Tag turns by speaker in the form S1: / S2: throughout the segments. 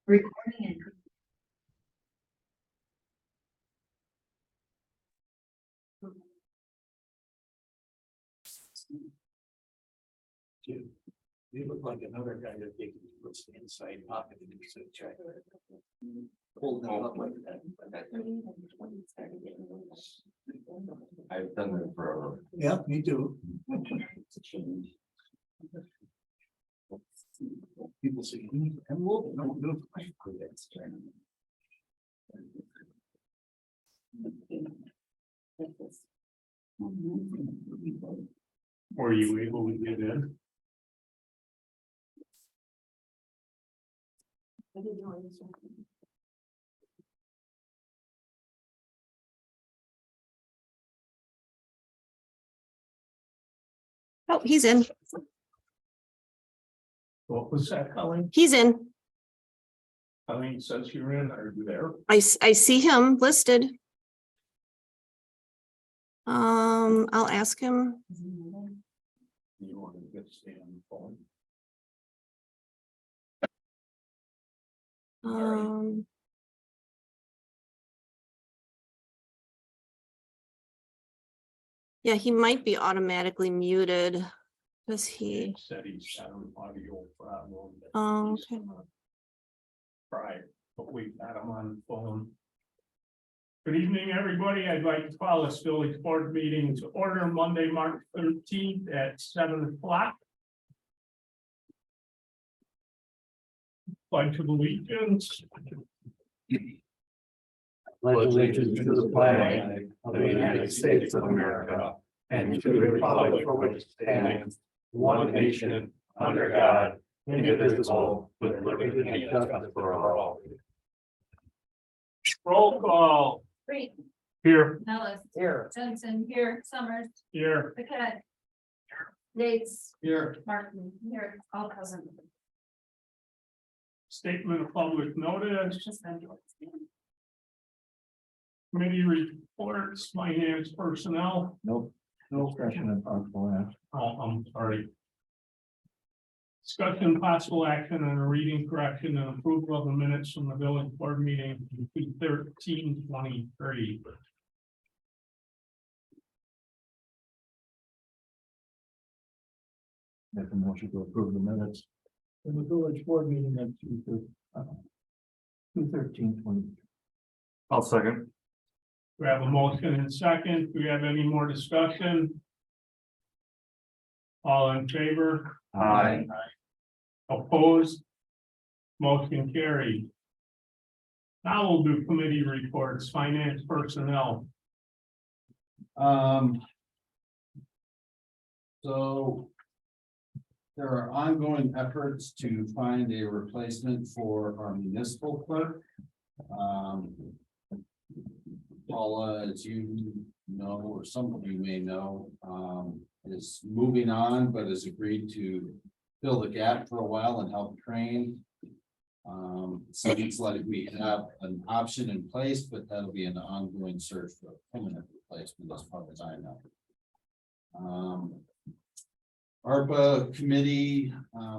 S1: Recording and
S2: You look like another guy that they can put the inside pocket and do some check. Hold them up like that.
S3: I've done that forever.
S2: Yeah, me too. People say, I'm old, I don't know if I could that. Were you able to get in?
S4: Oh, he's in.
S2: What was that, Colleen?
S4: He's in.
S2: Colleen says you're in, are you there?
S4: I see him listed. I'll ask him.
S2: You want to get stay on the phone?
S4: Yeah, he might be automatically muted. Does he?
S2: Said he's got an audio problem.
S4: Oh, okay.
S2: Right, but we've got him on the phone. Good evening, everybody. I'd like to call this village board meeting to order Monday, March 13th at 7 o'clock. Pledge of allegiance.
S3: Pledge allegiance to the flag of the United States of America and to the republic for which it stands, one nation, under God, indivisible, with liberty and justice for all.
S2: Roll call.
S1: Reed,
S2: Here.
S1: Nellis,
S3: Here.
S1: Simpson, here, Summers,
S2: Here.
S1: Paquette, Yates,
S2: Here.
S1: Martin, here, all present.
S2: Statement of public notice.
S1: Just been doing it.
S2: Committee reports, finance personnel.
S3: Nope. No question of possible action.
S2: Oh, I'm sorry. Discussion possible action on a reading correction and approval of the minutes from the village board meeting 13/23.
S3: Make a motion to approve the minutes. In the village board meeting at 2/13/20. I'll second.
S2: We have a motion and second. Do we have any more discussion? All in favor?
S3: Aye.
S2: Opposed? Motion carried. Now we'll do committee reports, finance personnel.
S5: So there are ongoing efforts to find a replacement for our municipal clerk. Paula, as you know, or some of you may know, is moving on, but has agreed to fill the gap for a while and help train. So it's like we have an option in place, but that'll be an ongoing search for a permanent replacement as far as I know. ARPA committee,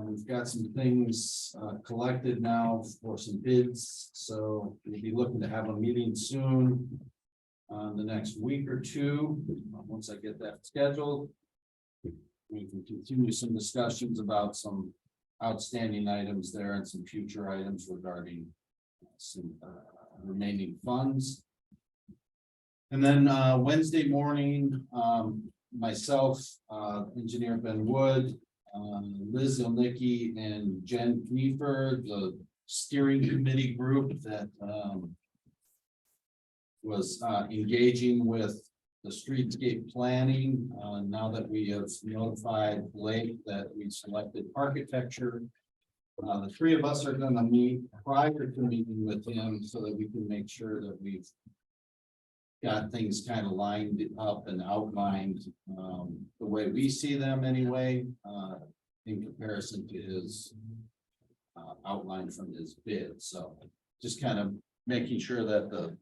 S5: we've got some things collected now for some bids, so we'll be looking to have a meeting soon. The next week or two, once I get that scheduled. We can continue some discussions about some outstanding items there and some future items regarding some remaining funds. And then Wednesday morning, myself, engineer Ben Wood, Liz Ilnicki and Jen Kniefer, the steering committee group that was engaging with the streetscape planning. Now that we have notified Blake that we selected architecture, the three of us are going to meet prior to meeting with him so that we can make sure that we've got things kind of lined up and outlined the way we see them anyway, in comparison to his outline from his bid. So just kind of making sure that the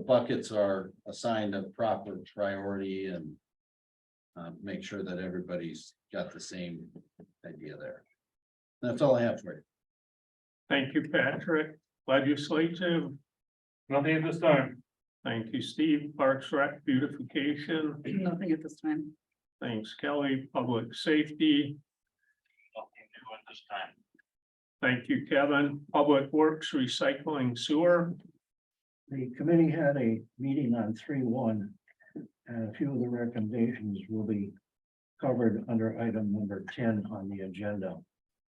S5: buckets are assigned a proper priority and make sure that everybody's got the same idea there. That's all I have for you.
S2: Thank you, Patrick. Legislative,
S3: Nothing at this time.
S2: thank you, Steve. Parks Rec beautification,
S6: Nothing at this time.
S2: thanks, Kelly. Public safety,
S3: Nothing new at this time.
S2: thank you, Kevin. Public Works, recycling, sewer,
S7: The committee had a meeting on 3/1, and a few of the recommendations will be covered under item number 10 on the agenda.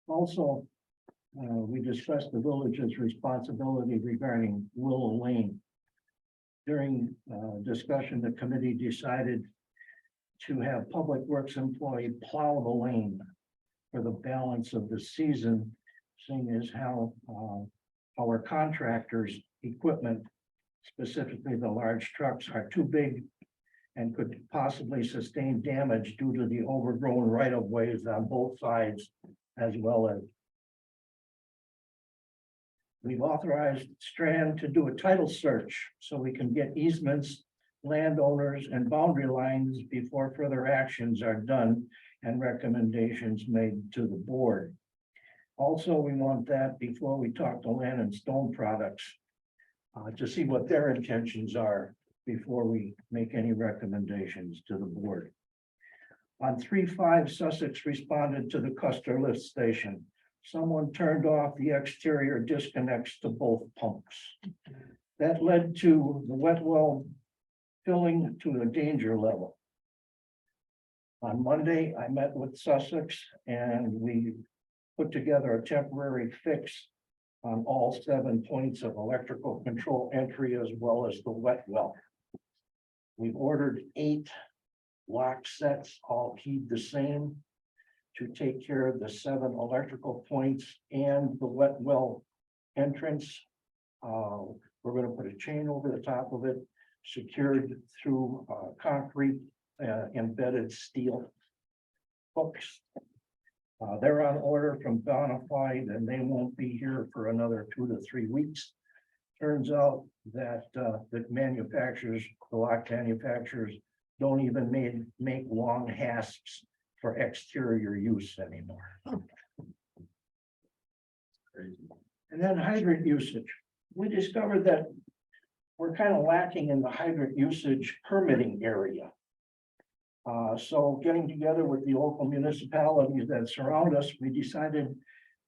S7: Also, we discussed the village's responsibility regarding Willow Lane. During discussion, the committee decided to have Public Works employee plow the lane for the balance of the season, seeing as how our contractors' equipment, specifically the large trucks, are too big and could possibly sustain damage due to the overgrown right-of-ways on both sides, as well as we've authorized Strand to do a title search so we can get easements, landowners, and boundary lines before further actions are done and recommendations made to the board. Also, we want that before we talk to Land and Stone Products to see what their intentions are before we make any recommendations to the board. On 3/5, Sussex responded to the Custer lift station. Someone turned off the exterior disconnects to both pumps. That led to the wet well filling to a danger level. On Monday, I met with Sussex and we put together a temporary fix on all 7 points of electrical control entry as well as the wet well. We've ordered 8 lock sets, all keyed the same, to take care of the 7 electrical points and the wet well entrance. We're going to put a chain over the top of it, secured through concrete embedded steel hooks. They're on order from Bonafide and they won't be here for another 2 to 3 weeks. Turns out that the manufacturers, the lock manufacturers, don't even make long hasps for exterior use anymore. And then hydrant usage. We discovered that we're kind of lacking in the hydrant usage permitting area. So getting together with the local municipalities that surround us, we decided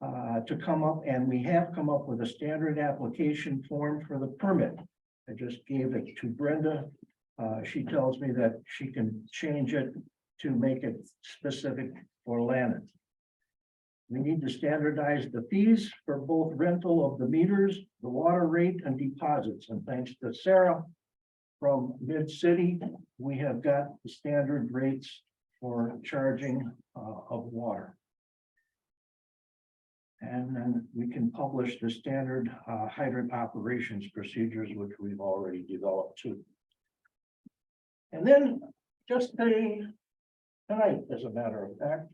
S7: to come up, and we have come up with a standard application form for the permit. I just gave it to Brenda. She tells me that she can change it to make it specific for Lannon. We need to standardize the fees for both rental of the meters, the water rate, and deposits. And thanks to Sarah from Mid-City, we have got the standard rates for charging of water. And then we can publish the standard hydrant operations procedures, which we've already developed too. And then just tonight, as a matter of fact,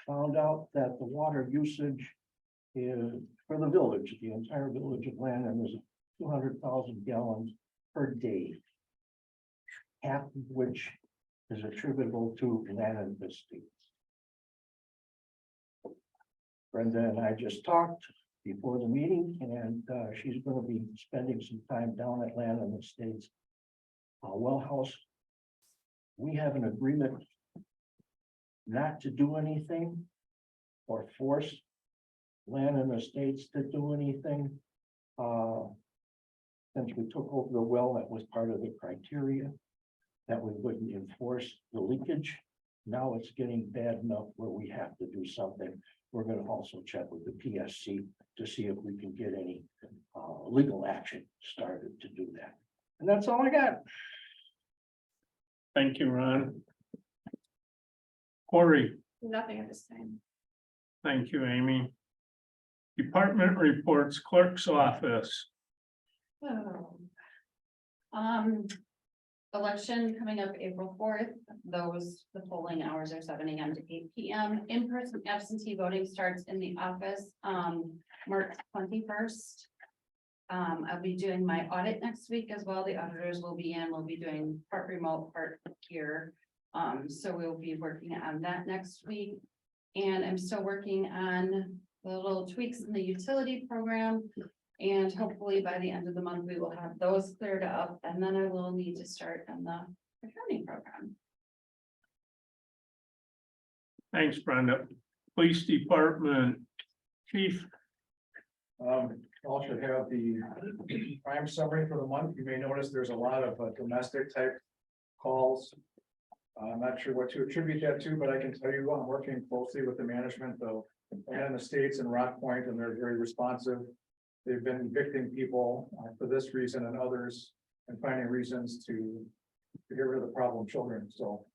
S7: found out that the water usage is for the village, the entire village of Lannon, is 200,000 gallons per day, half of which is attributable to Lannon Estates. Brenda and I just talked before the meeting, and she's going to be spending some time down at Lannon Estates well house. We have an agreement not to do anything or force Lannon Estates to do anything. Since we took over the well, that was part of the criteria that we wouldn't enforce the leakage. Now it's getting bad enough where we have to do something. We're going to also check with the PSC to see if we can get any legal action started to do that. And that's all I got.
S2: thank you, Ron. Corey,
S1: Nothing at this time.
S2: thank you, Amy. Department reports, clerk's office.
S1: Oh. Election coming up April 4th. The polling hours are 7 AM to 8 PM. In-person absentee voting starts in the office, March 21st. I'll be doing my audit next week as well. The auditors will be in, we'll be doing part remote, part here. So we'll be working on that next week. And I'm still working on the little tweaks in the utility program. And hopefully by the end of the month, we will have those cleared up, and then I will need to start on the accounting program.
S2: Thanks, Brenda. Police Department, Chief.
S3: All should have the crime summary for the month. You may notice there's a lot of domestic type calls. I'm not sure what to attribute that to, but I can tell you I'm working closely with the management of and the states in Rock Point, and they're very responsive. They've been evicting people for this reason and others, and finding reasons to get rid of the problem children. So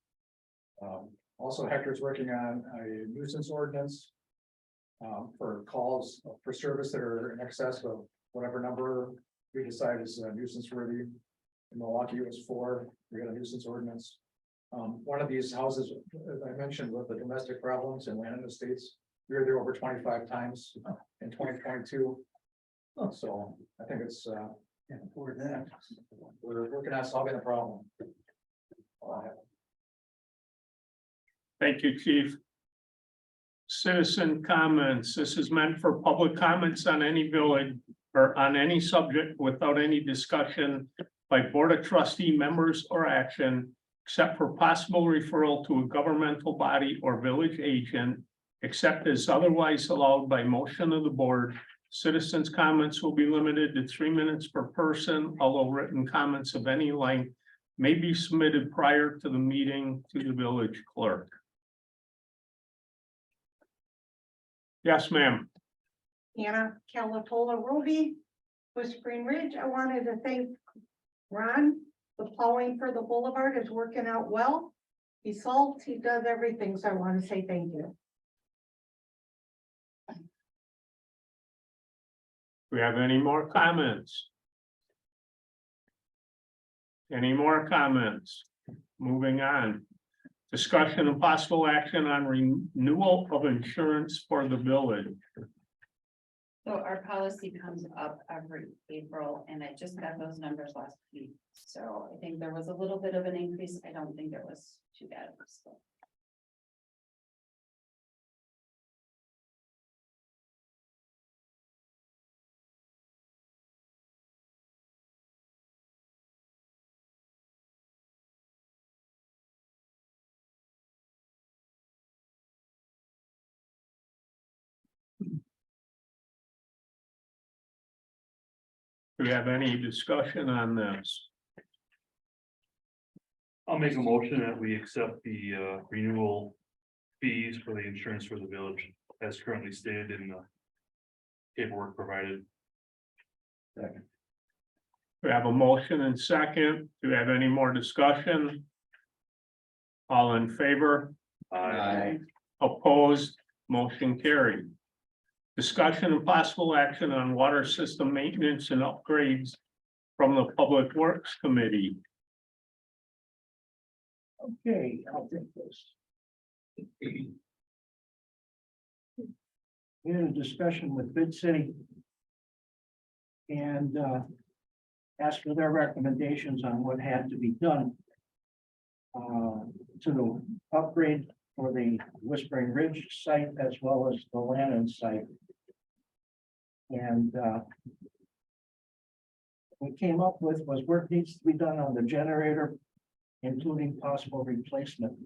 S3: also Hector's working on a nuisance ordinance for calls for service that are in excess of whatever number we decide is nuisance worthy. In Milwaukee, it was 4. We got a nuisance ordinance. One of these houses, as I mentioned, with the domestic problems in land estates, we were there over 25 times in 2022. So I think it's for that. We're working on solving the problem.
S2: Thank you, Chief. Citizen comments. This is meant for public comments on any village or on any subject without any discussion by Board of Trustee members or action, except for possible referral to a governmental body or village agent, except as otherwise allowed by motion of the board. Citizens' comments will be limited to 3 minutes per person, although written comments of any length may be submitted prior to the meeting to the village clerk. Yes, ma'am.
S6: Anna Calatola Ruby, Whispering Ridge. I wanted to thank Ron. The plowing for the boulevard is working out well. He salts, he does everything, so I want to say thank you.
S2: Do we have any more comments? Any more comments? Moving on. Discussion and possible action on renewal of insurance for the village.
S1: So our policy comes up every April, and I just got those numbers last week. So I think there was a little bit of an increase. I don't think it was too bad. So.
S2: Do we have any discussion on this?
S8: I'll make a motion that we accept the renewal fees for the insurance for the village as currently stated in the paperwork provided.
S2: We have a motion and second. Do we have any more discussion? All in favor? Opposed? Motion carried. Discussion and possible action on water system maintenance and upgrades from the Public Works Committee.
S7: Okay, I'll take this. We had a discussion with Bid City. And asked for their recommendations on what had to be done. To the upgrade for the Whispering Ridge site as well as the Lannon site. And what we came up with was work needs to be done on the generator, including possible replacement.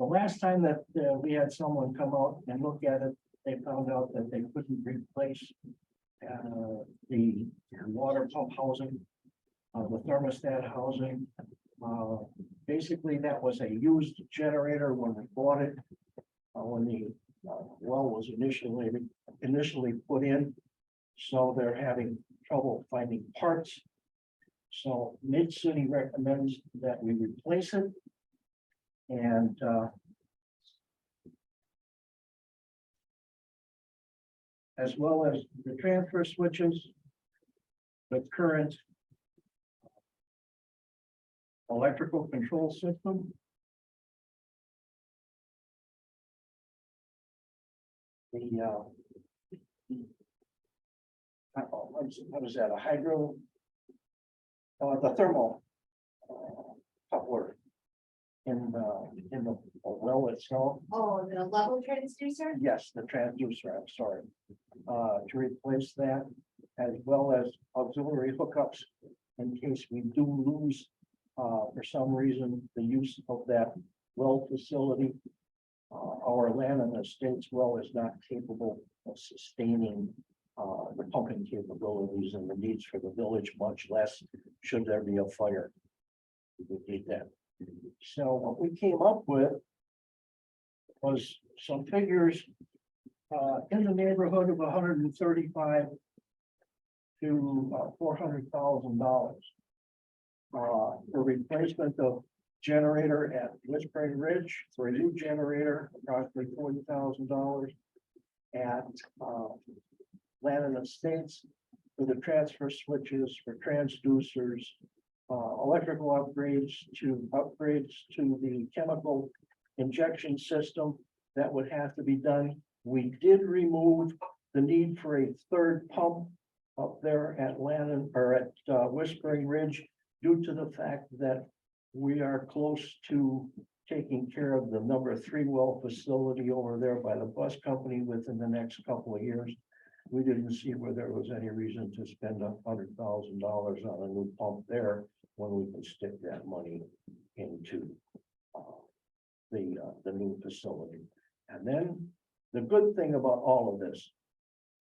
S7: The last time that we had someone come out and look at it, they found out that they couldn't replace the water pump housing, the thermostat housing. Basically, that was a used generator when we bought it, when the well was initially put in. So they're having trouble finding parts. So Mid-City recommends that we replace it. And as well as the transfer switches, the current electrical control system. The what is that, a hydro? The thermal coupler. the well itself.
S1: Oh, the level transducer?
S7: Yes, the transducer, I'm sorry. To replace that, as well as auxiliary hookups in case we do lose, for some reason, the use of that well facility. Our land and estates well is not capable of sustaining the pumping capabilities and the needs for the village, much less should there be a fire. We would need that. So what we came up with was some figures in the neighborhood of $135,000 to $400,000. The replacement of generator at Whispering Ridge for a new generator, approximately $40,000. At Land and Estates for the transfer switches, for transducers, electrical upgrades to the chemical injection system that would have to be done. We did remove the need for a third pump up there at Whispering Ridge due to the fact that we are close to taking care of the number 3 well facility over there by the bus company within the next couple of years. We didn't see where there was any reason to spend $100,000 on a new pump there when we can stick that money into the new facility. And then the good thing about all of this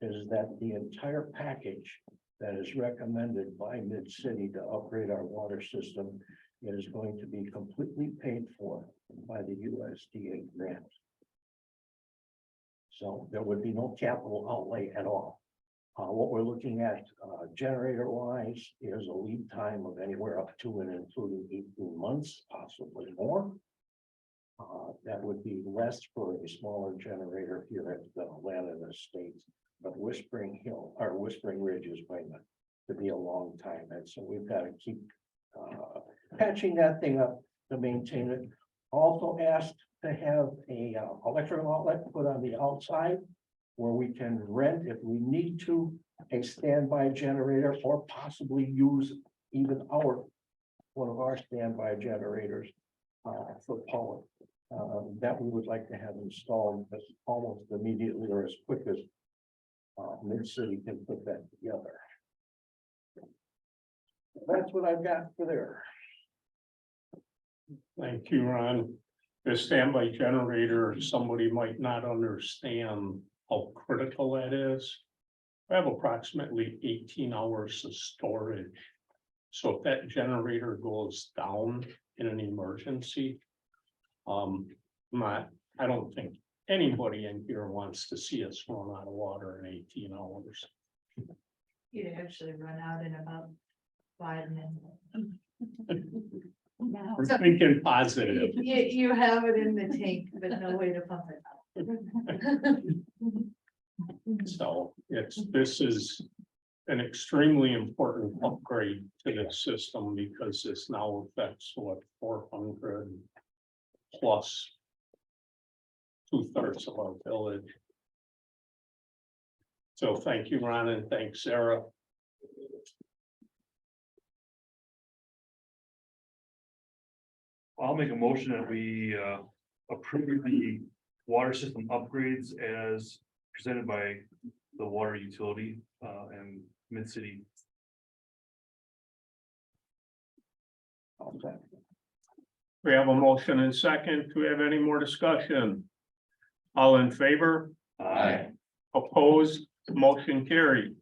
S7: is that the entire package that is recommended by Mid-City to upgrade our water system is going to be completely paid for by the USDA grant. So there would be no capital outlay at all. What we're looking at generator wise is a lead time of anywhere up to and including 18 months, possibly more. That would be less for a smaller generator here at the Land and Estates, but Whispering Ridge is going to be a long time, and so we've got to keep patching that thing up to maintain it. Also asked to have a electrical outlet put on the outside where we can rent, if we need to, a standby generator or possibly use even one of our standby generators for power. That we would like to have installed as almost immediately or as quick as Mid-City can put that together. That's what I've got for there.
S2: Thank you, Ron. The standby generator, somebody might not understand how critical that is. I have approximately 18 hours of storage. So if that generator goes down in an emergency, I don't think anybody in here wants to see us run out of water in 18 hours.
S9: You'd actually run out in about 5 minutes.
S2: We're thinking positive.
S9: You have it in the tank, but no way to pump it out.
S2: So this is an extremely important upgrade to the system because this now affects what 400 plus 2/3 of our village. So thank you, Ron, and thanks, Sarah.
S8: I'll make a motion that we approve the water system upgrades as presented by the water utility and Mid-City.
S7: Okay.
S2: We have a motion and second. Do we have any more discussion? All in favor?
S8: Aye.
S2: Opposed? Motion carried.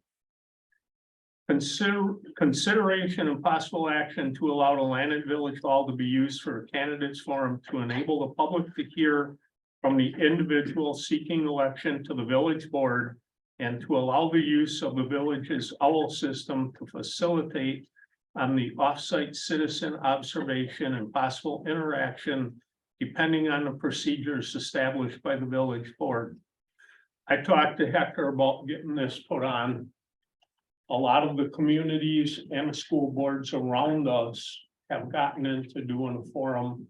S2: Consideration and possible action to allow the Land and Village Hall to be used for a candidates forum to enable the public to hear from the individual seeking election to the village board and to allow the use of the village's OWL system to facilitate on the offsite citizen observation and possible interaction depending on the procedures established by the village board. I talked to Hector about getting this put on. A lot of the communities and the school boards around us have gotten into doing a forum.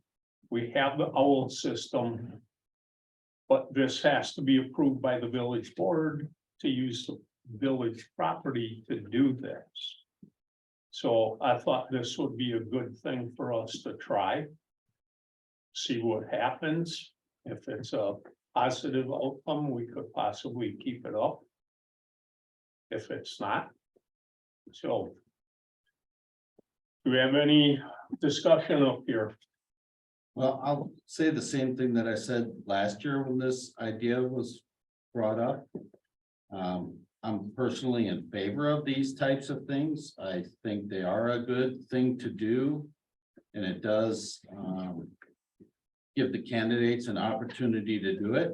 S2: We have the OWL system, but this has to be approved by the village board to use the village property to do this. So I thought this would be a good thing for us to try. see what happens. If it's a positive outcome, we could possibly keep it up. If it's not. So. Do we have any discussion up here?
S5: Well, I'll say the same thing that I said last year when this idea was brought up. I'm personally in favor of these types of things. I think they are a good thing to do. And it does, give the candidates an opportunity to do it.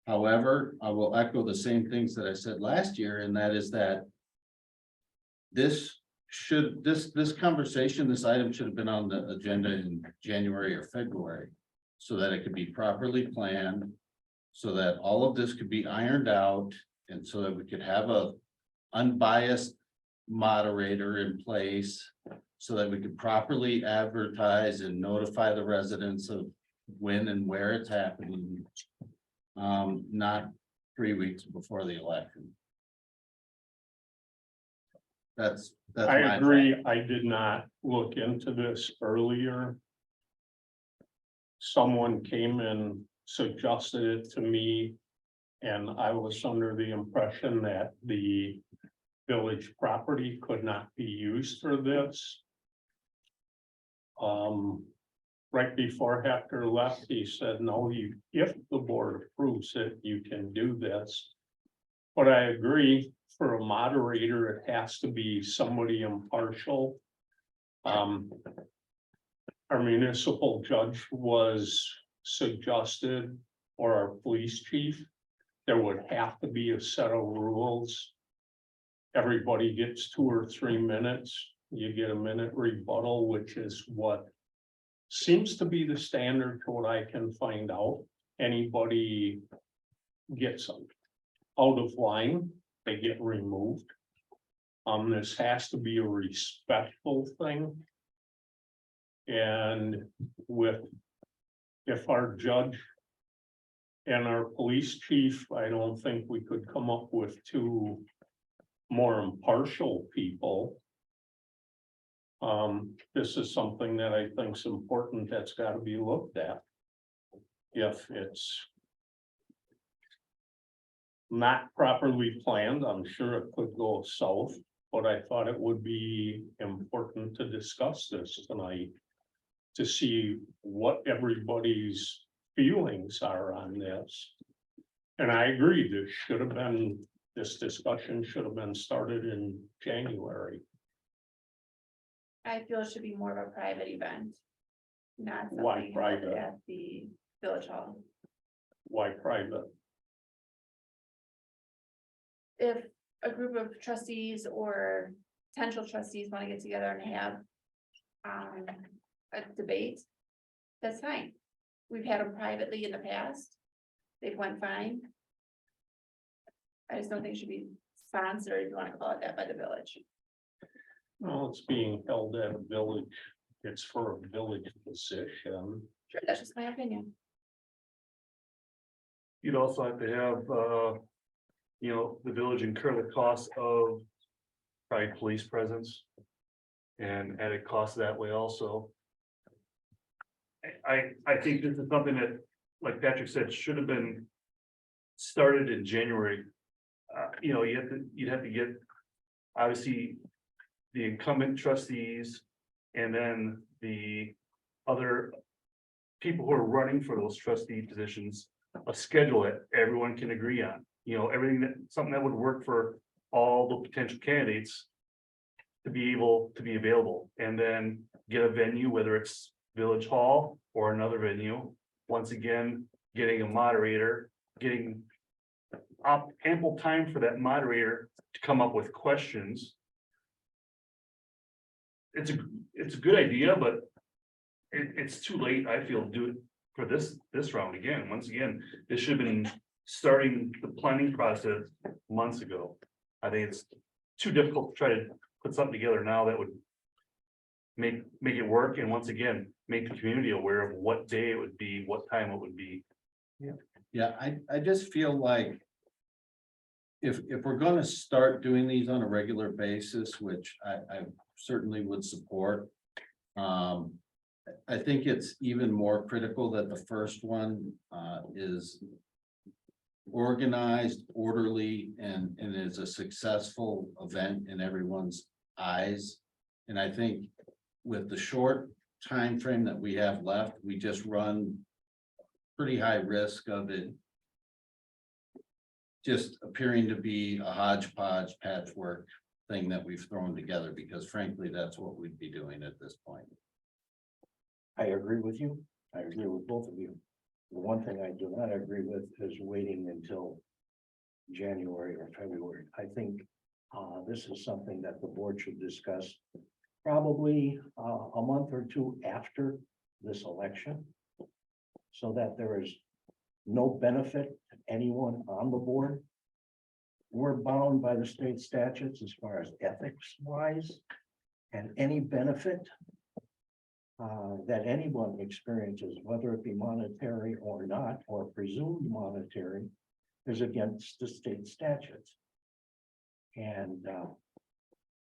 S5: However, I will echo the same things that I said last year, and that is that this conversation, this item should have been on the agenda in January or February, so that it could be properly planned, so that all of this could be ironed out, and so that we could have a unbiased moderator in place, so that we could properly advertise and notify the residents of when and where it's happening. Not 3 weeks before the election. That's
S2: I
S5: my
S2: agree, I did not look into this earlier. Someone came and suggested it to me. And I was under the impression that the village property could not be used for this. Right before Hector left, he said, no, if the board approves it, you can do this. But I agree, for a moderator, it has to be somebody impartial. Our municipal judge was suggested, or our police chief, there would have to be a set of rules. Everybody gets 2 or 3 minutes, you get a minute rebuttal, which is what seems to be the standard to what I can find out. Anybody gets out of line, they get removed. This has to be a respectful thing. And if our judge and our police chief, I don't think we could come up with 2 more impartial people. This is something that I think is important, that's got to be looked at. If it's not properly planned, I'm sure it could go south, but I thought it would be important to discuss this tonight to see what everybody's feelings are on this. And I agree, this discussion should have been started in January.
S1: I feel it should be more of a private event. Not
S2: Why
S1: something held
S2: private?
S1: at the village hall.
S2: Why private?
S1: If a group of trustees or potential trustees want to get together and have a debate, that's fine. We've had them privately in the past. They've went fine. I just don't think it should be sponsored, if you want to call it that, by the village.
S2: Well, it's being held at a village, it's for a village position.
S1: Sure, that's just my opinion.
S8: You'd also have to have, the village incur the cost of probably police presence. And added cost that way also. I think this is something that, like Patrick said, should have been started in January. You'd have to get, obviously, the incumbent trustees and then the other people who are running for those trustee positions, a schedule that everyone can agree on, something that would work for all the potential candidates to be able to be available, and then get a venue, whether it's Village Hall or another venue. Once again, getting a moderator, getting ample time for that moderator to come up with questions. It's a good idea, but it's too late, I feel, to do it for this round again. Once again, this should have been starting the planning process months ago. I think it's too difficult to try to put something together now that would make it work, and once again, make the community aware of what day it would be, what time it would be.
S5: Yeah, I just feel like if we're gonna start doing these on a regular basis, which I certainly would support, I think it's even more critical that the first one is organized, orderly, and is a successful event in everyone's eyes. And I think with the short time frame that we have left, we just run pretty high risk of it just appearing to be a hodgepodge patchwork thing that we've thrown together, because frankly, that's what we'd be doing at this point.
S7: I agree with you. I agree with both of you. The one thing I do not agree with is waiting until January or February. I think this is something that the board should discuss probably a month or two after this election, so that there is no benefit to anyone on the board. We're bound by the state statutes as far as ethics wise, and any benefit that anyone experiences, whether it be monetary or not, or presumed monetary, is against the state statutes. And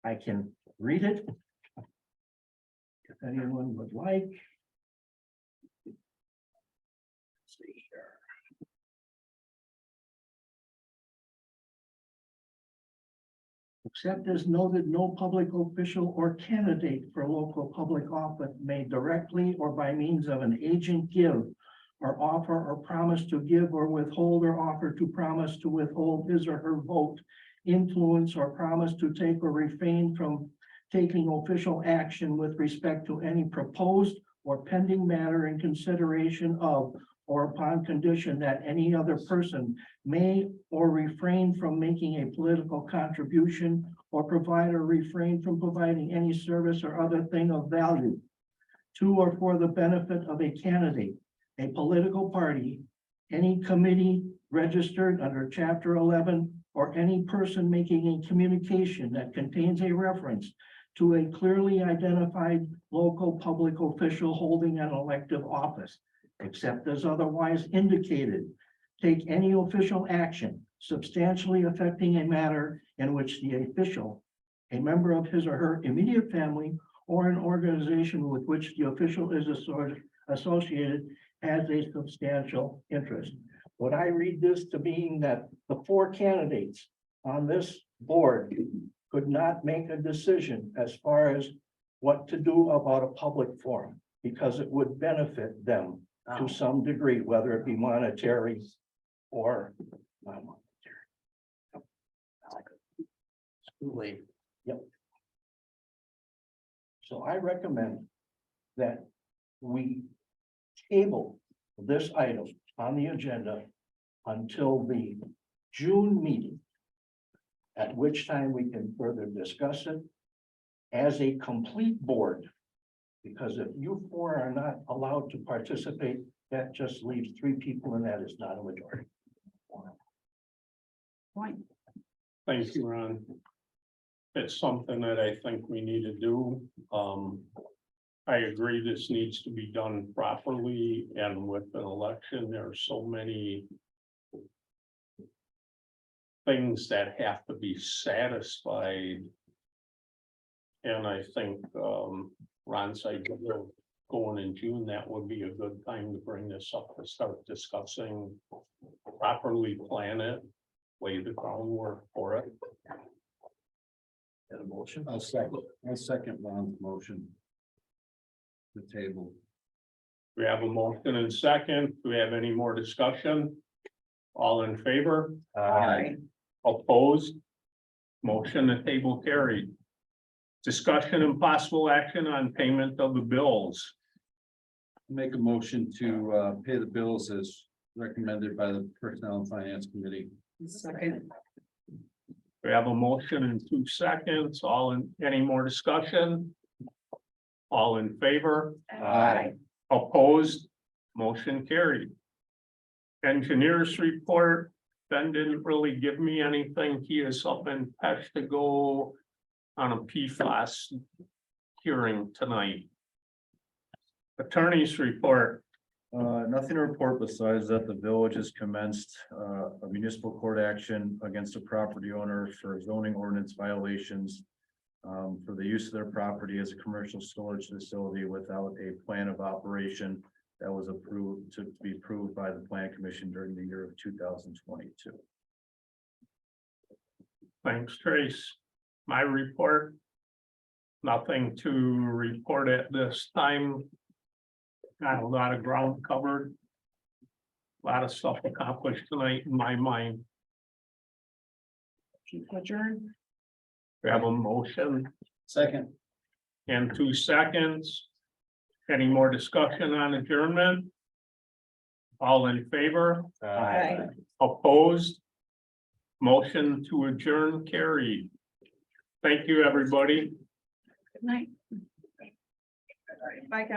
S7: I can read it if anyone would like. Let's see here. Except as noted, no public official or candidate for local public office may directly or by means of an agent give or offer or promise to give or withhold or offer to promise to withhold his or her vote, influence or promise to take or refrain from taking official action with respect to any proposed or pending matter in consideration of or upon condition that any other person may or refrain from making a political contribution or provide or refrain from providing any service or other thing of value to or for the benefit of a candidate, a political party, any committee registered under Chapter 11, or any person making a communication that contains a reference to a clearly identified local public official holding an elective office, except as otherwise indicated, take any official action substantially affecting a matter in which the official, a member of his or her immediate family, or an organization with which the official is associated, has a substantial interest. Would I read this to mean that the 4 candidates on this board could not make a decision as far as what to do about a public forum, because it would benefit them to some degree, whether it be monetary or non-monetary? Late. Yep. So I recommend that we table this item on the agenda until the June meeting, at which time we can further discuss it as a complete board. Because if you 4 are not allowed to participate, that just leaves 3 people, and that is not a majority.
S6: Point.
S2: Thank you, Ron. It's something that I think we need to do. I agree this needs to be done properly, and with an election, there are so many things that have to be satisfied. And I think Ron's idea of going in June, that would be a good time to bring this up, to start discussing, properly plan it, lay the groundwork for it.
S5: Got a motion? I'll second Ron's motion. The table.
S2: We have a motion and second. Do we have any more discussion? All in favor?
S5: Aye.
S2: Opposed? Motion to table carried. Discussion and possible action on payment of the bills.
S5: Make a motion to pay the bills as recommended by the Personnel and Finance Committee.
S6: Second.
S2: We have a motion in 2 seconds. Any more discussion? All in favor?
S5: Aye.
S2: Opposed? Motion carried. Engineers report. Ben didn't really give me anything. He is up in Pesh to go on a PFAS hearing tonight. Attorney's report.
S3: Nothing to report besides that the village has commenced a municipal court action against a property owner for zoning ordinance violations for the use of their property as a commercial storage facility without a plan of operation that was approved to be approved by the Plan Commission during the year of 2022.
S2: Thanks, Trace. My report. Nothing to report at this time. Got a lot of ground covered. A lot of stuff accomplished tonight in my mind.
S1: Adjourn.
S2: We have a motion
S5: Second.
S2: and 2 seconds. Any more discussion on adjournment? All in favor?
S6: Aye.
S2: Opposed? Motion to adjourn carried. Thank you, everybody.
S1: Good night.
S6: Bye, guys.